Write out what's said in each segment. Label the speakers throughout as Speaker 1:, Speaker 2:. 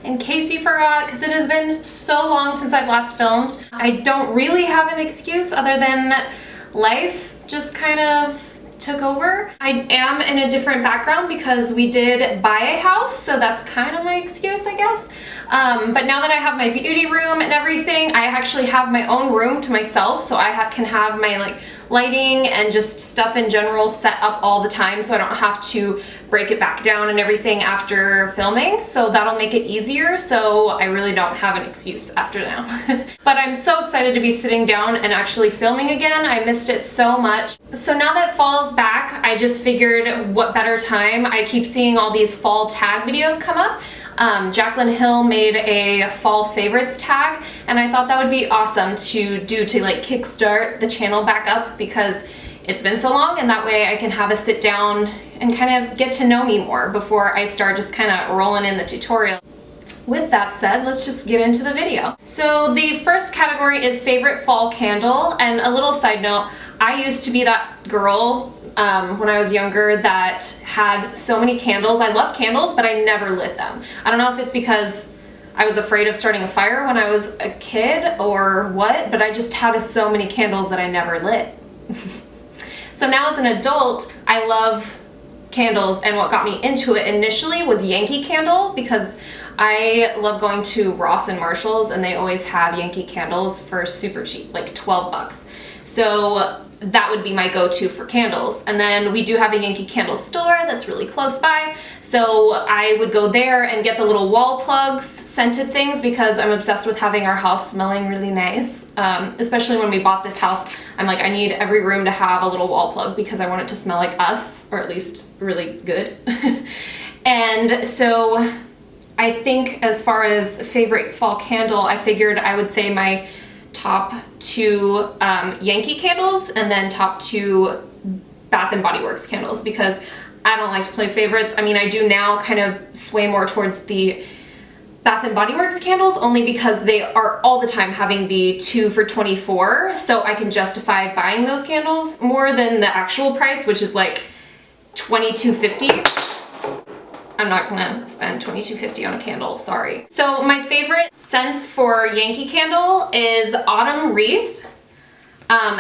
Speaker 1: in case you forgot, because it has been so long since I've last filmed. I don't really have an excuse other than life just kind of took over. I am in a different background because we did buy a house, so that's kind of my excuse, I guess. But now that I have my beauty room and everything, I actually have my own room to myself, so I can have my like lighting and just stuff in general set up all the time, so I don't have to break it back down and everything after filming, so that'll make it easier. So I really don't have an excuse after now. But I'm so excited to be sitting down and actually filming again. I missed it so much. So now that fall's back, I just figured what better time. I keep seeing all these fall tag videos come up. Jaclyn Hill made a fall favorites tag, and I thought that would be awesome to do to like kickstart the channel back up, because it's been so long, and that way I can have a sit down and kind of get to know me more before I start just kind of rolling in the tutorial. With that said, let's just get into the video. So the first category is favorite fall candle, and a little side note, I used to be that girl when I was younger that had so many candles. I love candles, but I never lit them. I don't know if it's because I was afraid of starting a fire when I was a kid or what, but I just had so many candles that I never lit. So now as an adult, I love candles, and what got me into it initially was Yankee candle, because I love going to Ross and Marshall's, and they always have Yankee candles for super cheap, like 12 bucks. So that would be my go-to for candles. And then we do have a Yankee candle store that's really close by, so I would go there and get the little wall plugs, scented things, because I'm obsessed with having our house smelling really nice. Especially when we bought this house, I'm like, I need every room to have a little wall plug because I want it to smell like us, or at least really good. And so I think as far as favorite fall candle, I figured I would say my top two Yankee candles, and then top two Bath and Body Works candles, because I don't like to play favorites. I mean, I do now kind of sway more towards the Bath and Body Works candles, only because they are all the time having the 2 for $24, so I can justify buying those candles more than the actual price, which is like $22.50. I'm not gonna spend $22.50 on a candle, sorry. So my favorite scents for Yankee candle is Autumn Wreath.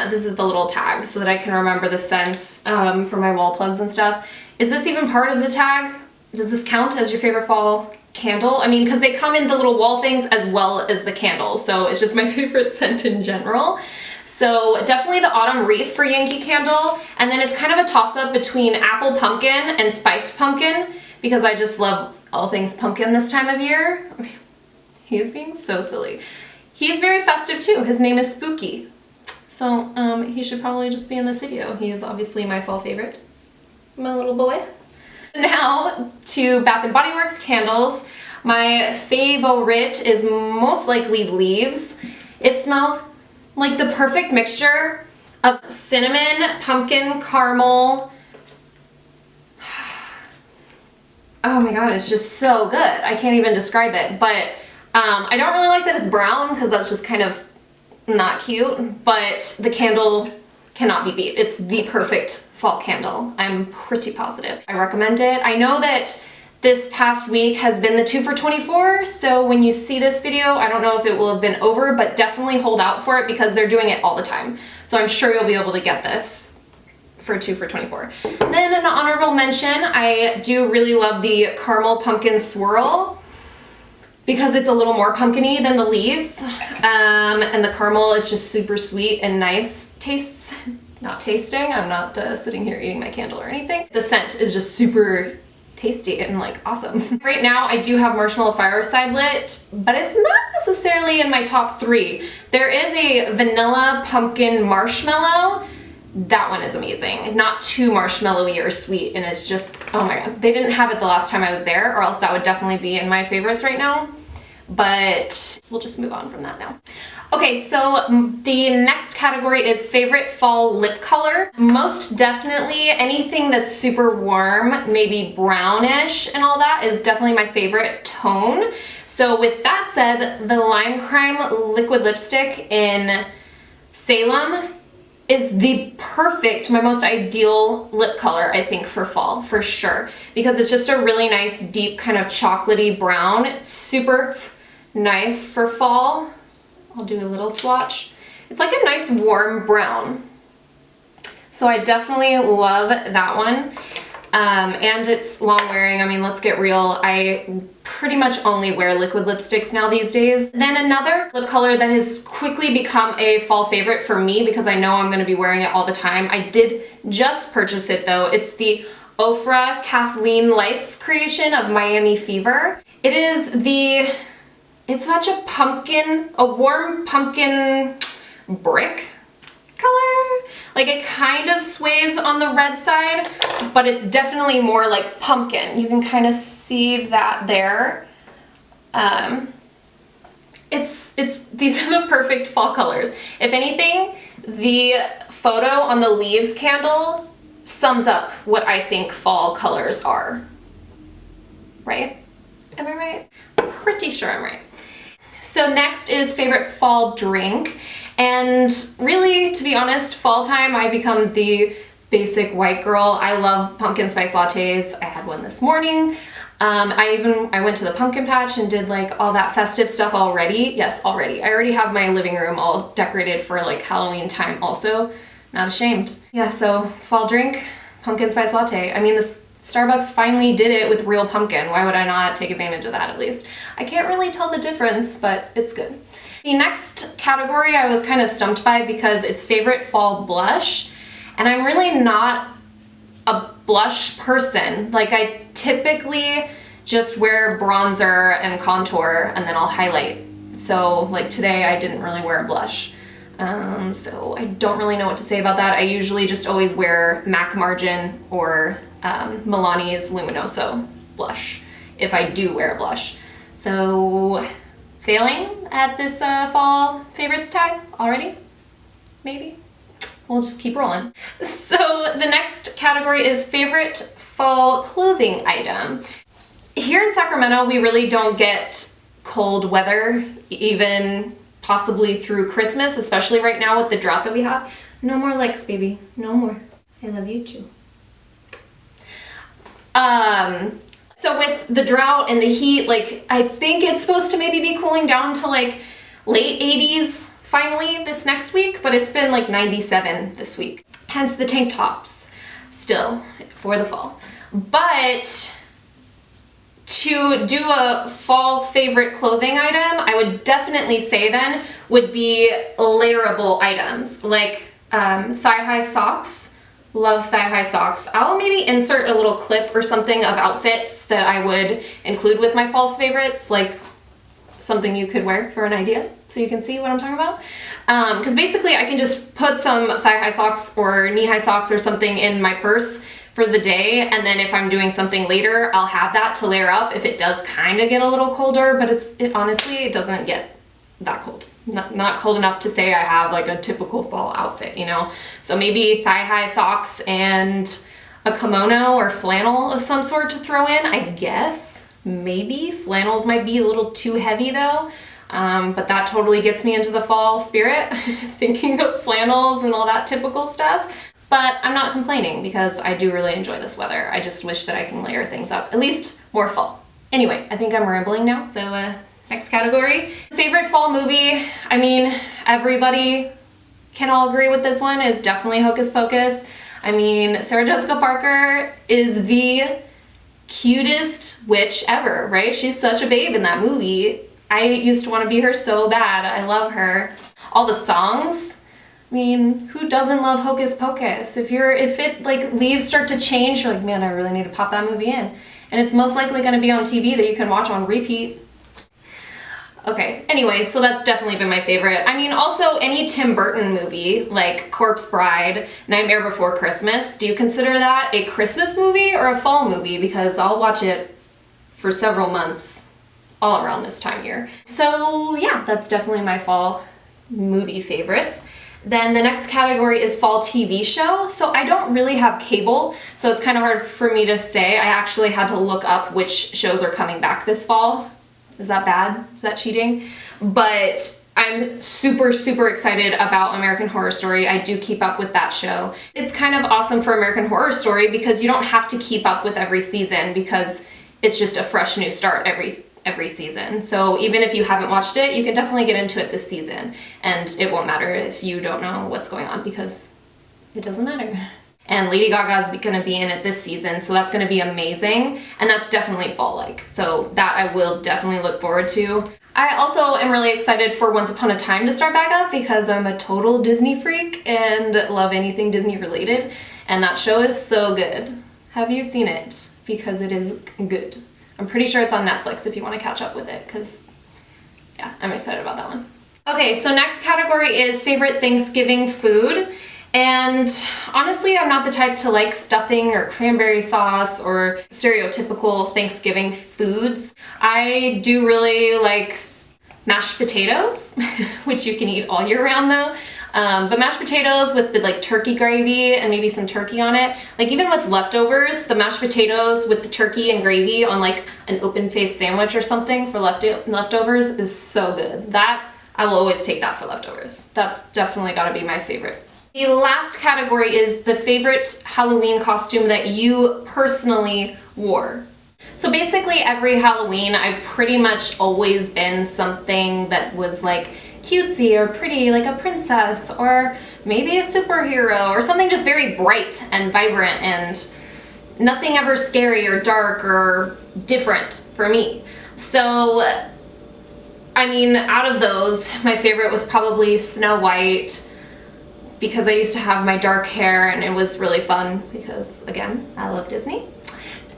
Speaker 1: This is the little tag so that I can remember the scents for my wall plugs and stuff. Is this even part of the tag? Does this count as your favorite fall candle? I mean, because they come in the little wall things as well as the candle, so it's just my favorite scent in general. So definitely the Autumn Wreath for Yankee candle, and then it's kind of a toss-up between apple pumpkin and spiced pumpkin, because I just love all things pumpkin this time of year. He's being so silly. He's very festive too. His name is Spooky. So he should probably just be in this video. He is obviously my fall favorite. My little boy. Now to Bath and Body Works candles. My favorite is most likely Leaves. It smells like the perfect mixture of cinnamon, pumpkin, caramel. Oh my god, it's just so good. I can't even describe it, but I don't really like that it's brown, because that's just kind of not cute, but the candle cannot be beat. It's the perfect fall candle. I'm pretty positive. I recommend it. I know that this past week has been the 2 for $24, so when you see this video, I don't know if it will have been over, but definitely hold out for it, because they're doing it all the time. So I'm sure you'll be able to get this for 2 for $24. Then an honorable mention, I do really love the caramel pumpkin swirl, because it's a little more pumpkin-y than the Leaves, and the caramel is just super sweet and nice tastes. Not tasting, I'm not sitting here eating my candle or anything. The scent is just super tasty and like awesome. Right now I do have Marshmallow Fireside lit, but it's not necessarily in my top 3. There is a vanilla pumpkin marshmallow. That one is amazing. Not too marshmallowy or sweet, and it's just, oh my god. They didn't have it the last time I was there, or else that would definitely be in my favorites right now. But we'll just move on from that now. Okay, so the next category is favorite fall lip color. Most definitely anything that's super warm, maybe brownish and all that, is definitely my favorite tone. So with that said, the Lime Crime liquid lipstick in Salem is the perfect, my most ideal lip color, I think, for fall, for sure. Because it's just a really nice, deep, kind of chocolatey brown. It's super nice for fall. I'll do a little swatch. It's like a nice warm brown. So I definitely love that one. And it's long wearing. I mean, let's get real. I pretty much only wear liquid lipsticks now these days. Then another lip color that has quickly become a fall favorite for me because I know I'm going to be wearing it all the time. I did just purchase it though. It's the Ofra Kathleen Lights creation of Miami Fever. It's such a pumpkin, a warm pumpkin brick color. Like it kind of sways on the red side, but it's definitely more like pumpkin. You can kind of see that there. These are the perfect fall colors. If anything, the photo on the leaves candle sums up what I think fall colors are. Right? Am I right? I'm pretty sure I'm right. So next is favorite fall drink. And really, to be honest, fall time, I become the basic white girl. I love pumpkin spice lattes. I had one this morning. I went to the pumpkin patch and did like all that festive stuff already. Yes, already. I already have my living room all decorated for like Halloween time also. Not ashamed. Yeah, so fall drink, pumpkin spice latte. I mean, this Starbucks finally did it with real pumpkin. Why would I not take advantage of that at least? I can't really tell the difference, but it's good. The next category I was kind of stumped by because it's favorite fall blush, and I'm really not a blush person. Like I typically just wear bronzer and contour and then I'll highlight. So like today I didn't really wear a blush. So I don't really know what to say about that. I usually just always wear MAC Margin or Milani's Luminoso blush if I do wear a blush. So failing at this fall favorites tag already? Maybe? We'll just keep rolling. So the next category is favorite fall clothing item. Here in Sacramento, we really don't get cold weather, even possibly through Christmas, especially right now with the drought that we have. No more likes, baby. No more. I love you too. So with the drought and the heat, like I think it's supposed to maybe be cooling down to like late 80s finally this next week, but it's been like 97 this week. Hence the tank tops still for the fall. But to do a fall favorite clothing item, I would definitely say then would be layerable items like thigh-high socks. Love thigh-high socks. I'll maybe insert a little clip or something of outfits that I would include with my fall favorites, like something you could wear for an idea so you can see what I'm talking about. Because basically I can just put some thigh-high socks or knee-high socks or something in my purse for the day, and then if I'm doing something later, I'll have that to layer up if it does kind of get a little colder, but it honestly doesn't get that cold. Not cold enough to say I have like a typical fall outfit, you know? So maybe thigh-high socks and a kimono or flannel of some sort to throw in, I guess. Maybe. Flannels might be a little too heavy though, but that totally gets me into the fall spirit, thinking of flannels and all that typical stuff. But I'm not complaining because I do really enjoy this weather. I just wish that I can layer things up, at least more fall. Anyway, I think I'm rambling now, so next category. Favorite fall movie, I mean, everybody can all agree with this one, is definitely Hocus Pocus. I mean, Sarah Jessica Parker is the cutest witch ever, right? She's such a babe in that movie. I used to want to be her so bad. I love her. All the songs, I mean, who doesn't love Hocus Pocus? If it like leaves start to change, you're like, man, I really need to pop that movie in. And it's most likely going to be on TV that you can watch on repeat. Okay, anyway, so that's definitely been my favorite. I mean, also any Tim Burton movie, like Corpse Bride, Nightmare Before Christmas, do you consider that a Christmas movie or a fall movie? Because I'll watch it for several months all around this time of year. So yeah, that's definitely my fall movie favorites. Then the next category is fall TV show. So I don't really have cable, so it's kind of hard for me to say. I actually had to look up which shows are coming back this fall. Is that bad? Is that cheating? But I'm super, super excited about American Horror Story. I do keep up with that show. It's kind of awesome for American Horror Story because you don't have to keep up with every season because it's just a fresh new start every season. So even if you haven't watched it, you can definitely get into it this season. And it won't matter if you don't know what's going on because it doesn't matter. And Lady Gaga's gonna be in it this season, so that's gonna be amazing. And that's definitely fall-like. So that I will definitely look forward to. I also am really excited for Once Upon a Time to start back up because I'm a total Disney freak and love anything Disney related. And that show is so good. Have you seen it? Because it is good. I'm pretty sure it's on Netflix if you want to catch up with it because, yeah, I'm excited about that one. Okay, so next category is favorite Thanksgiving food. And honestly, I'm not the type to like stuffing or cranberry sauce or stereotypical Thanksgiving foods. I do really like mashed potatoes, which you can eat all year round though. But mashed potatoes with the like turkey gravy and maybe some turkey on it. Like even with leftovers, the mashed potatoes with the turkey and gravy on like an open-faced sandwich or something for leftovers is so good. That, I will always take that for leftovers. That's definitely gotta be my favorite. The last category is the favorite Halloween costume that you personally wore. So basically every Halloween I've pretty much always been something that was like cutesy or pretty, like a princess or maybe a superhero or something just very bright and vibrant and nothing ever scary or dark or different for me. So I mean, out of those, my favorite was probably Snow White because I used to have my dark hair and it was really fun because, again, I love Disney.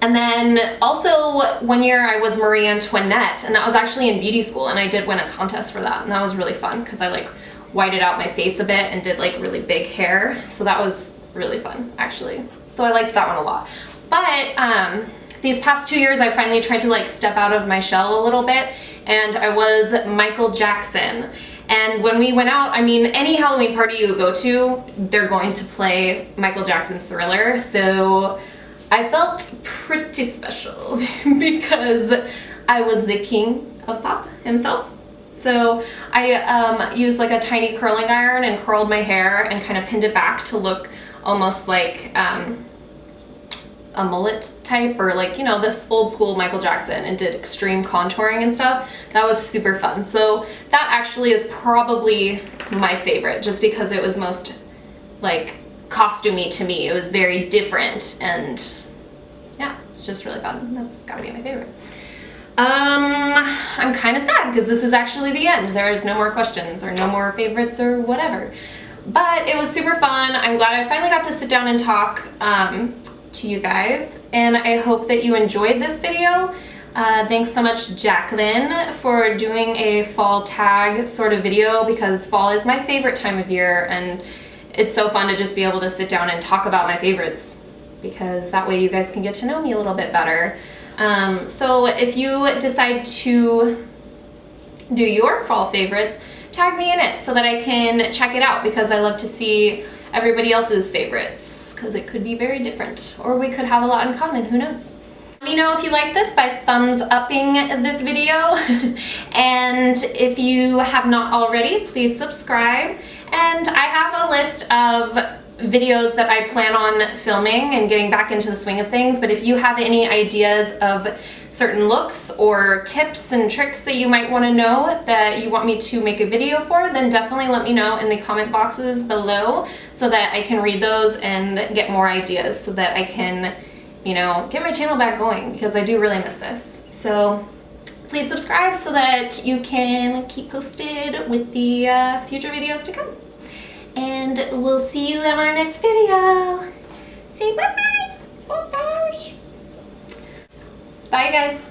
Speaker 1: And then also one year I was Marie Antoinette and that was actually in beauty school and I did win a contest for that and that was really fun because I like whited out my face a bit and did like really big hair. So that was really fun actually. So I liked that one a lot. But these past 2 years I finally tried to like step out of my shell a little bit and I was Michael Jackson. And when we went out, I mean, any Halloween party you go to, they're going to play Michael Jackson's Thriller. So I felt pretty special because I was the king of pop himself. So I used like a tiny curling iron and curled my hair and kind of pinned it back to look almost like a mullet type or like, you know, this old school Michael Jackson and did extreme contouring and stuff. That was super fun. So that actually is probably my favorite just because it was most like costumey to me. It was very different and yeah, it's just really fun. That's gotta be my favorite. I'm kind of sad because this is actually the end. There's no more questions or no more favorites or whatever. But it was super fun. I'm glad I finally got to sit down and talk to you guys, and I hope that you enjoyed this video. Thanks so much, Jaclyn, for doing a fall tag sort of video because fall is my favorite time of year and it's so fun to just be able to sit down and talk about my favorites because that way you guys can get to know me a little bit better. So if you decide to do your fall favorites, tag me in it so that I can check it out because I love to see everybody else's favorites because it could be very different or we could have a lot in common, who knows. Let me know if you like this by thumbs upping this video and if you have not already, please subscribe. And I have a list of videos that I plan on filming and getting back into the swing of things, but if you have any ideas of certain looks or tips and tricks that you might want to know that you want me to make a video for, then definitely let me know in the comment boxes below so that I can read those and get more ideas so that I can, you know, get my channel back going because I do really miss this. So please subscribe so that you can keep posted with the future videos to come. And we'll see you in our next video. Say bye-bye. Bye-bye. Bye, guys.